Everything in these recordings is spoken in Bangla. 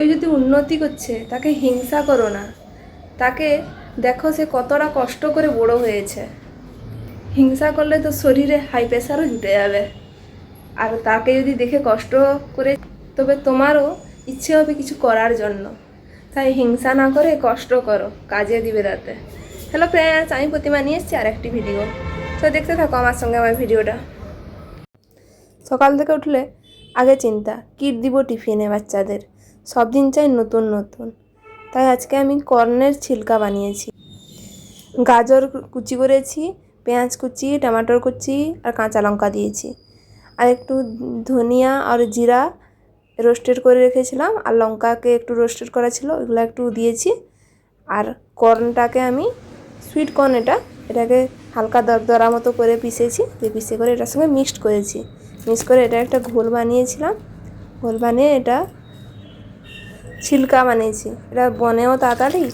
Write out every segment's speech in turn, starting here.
কেউ যদি উন্নতি করছে তাকে হিংসা করো না, তাকে দেখো সে কতটা কষ্ট করে বড় হয়েছে। হিংসা করলে তো শরীরে হাই প্রেশারও জুটে যাবে, আর তাকে যদি দেখে কষ্ট করে তবে তোমারও ইচ্ছে হবে কিছু করার জন্য। তাই হিংসা না করে কষ্ট করো, কাজে দিবে তাতে। হ্যালো ফ্রেন্ডস, আমি প্রতিমা নিয়ে এসেছি আর একটি ভিডিও। তো দেখতে থাকো আমার সঙ্গে আমার ভিডিওটা। সকাল থেকে উঠলে আগে চিন্তা কী দিব টিফিনে বাচ্চাদের, সব দিন চাই নতুন নতুন। তাই আজকে আমি কর্নের ছিলকা বানিয়েছি। গাজর কুচি করেছি, পেঁয়াজ কুচি, টমেটোর কুচি আর কাঁচা লঙ্কা দিয়েছি, আর একটু ধনিয়া আর জিরা রোস্টেড করে রেখেছিলাম, আর লঙ্কাকে একটু রোস্টেড করা ছিল, ওইগুলো একটু দিয়েছি। আর কর্নটাকে আমি সুইট কর্ন এটাকে হালকা দরদরা মতো করে পিষেছি, পিষে করে এটার সঙ্গে মিক্সড করেছি। মিক্স করে এটা একটা ঘোল বানিয়েছিলাম। ঘোল বানিয়ে এটা ছিলকা বানিয়েছি। এটা বনেও তাড়াতাড়ি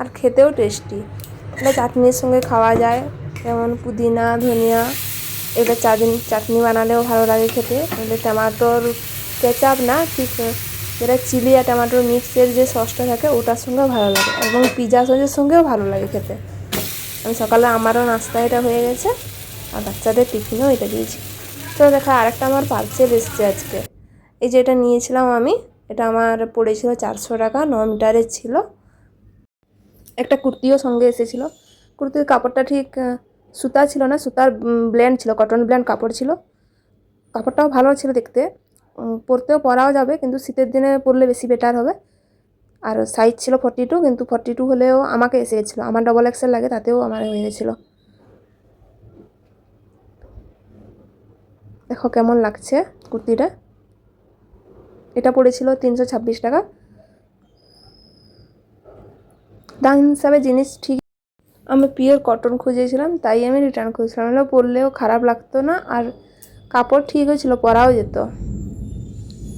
আর খেতেও টেস্টি। এটা চাটনির সঙ্গে খাওয়া যায়, যেমন পুদিনা, ধনিয়া। এটা চাটনি বানালেও ভালো লাগে খেতে। এটা টমেটোর কেচাপ না, ঠিক যেটা চিলি আর টমেটোর মিক্সের যে সসটা থাকে ওটার সঙ্গেও ভালো লাগে, এবং পিৎজা সসের সঙ্গেও ভালো লাগে খেতে। আমি সকালে আমারও নাস্তা এটা হয়ে গেছে, আর বাচ্চাদের টিফিনেও এটা দিয়েছি। তো দেখা আরেকটা আমার পার্সেল এসছে আজকে। এই যে এটা নিয়েছিলাম আমি, এটা আমার পড়েছিল 400 টাকা, 9 মিটারের ছিল। একটা কুর্তিও সঙ্গে এসেছিলো। কুর্তির কাপড়টা ঠিক সুতা ছিল না, সুতার ব্ল্যান্ড ছিল, কটন ব্ল্যান্ড কাপড় ছিল। কাপড়টাও ভালো ছিল দেখতে, পরাও যাবে, কিন্তু শীতের দিনে পরলে বেশি বেটার হবে। আর সাইজ ছিল 42, কিন্তু 42 হলেও আমাকে এসে গেছিলো। আমার ডবল এক্সেল লাগে, তাতেও আমার হয়ে গেছিলো। দেখো কেমন লাগছে কুর্তিটা। এটা পড়েছিল 326 টাকা। দাম হিসাবে জিনিস ঠিক। আমি পিওর কটন খুঁজেছিলাম, তাই আমি রিটার্ন করেছিলাম, নাহলে পরলেও খারাপ লাগতো না, আর কাপড় ঠিক হয়েছিল, পরাও যেত।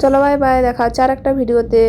চলো বাই বাই, দেখা হচ্ছে আর একটা ভিডিওতে।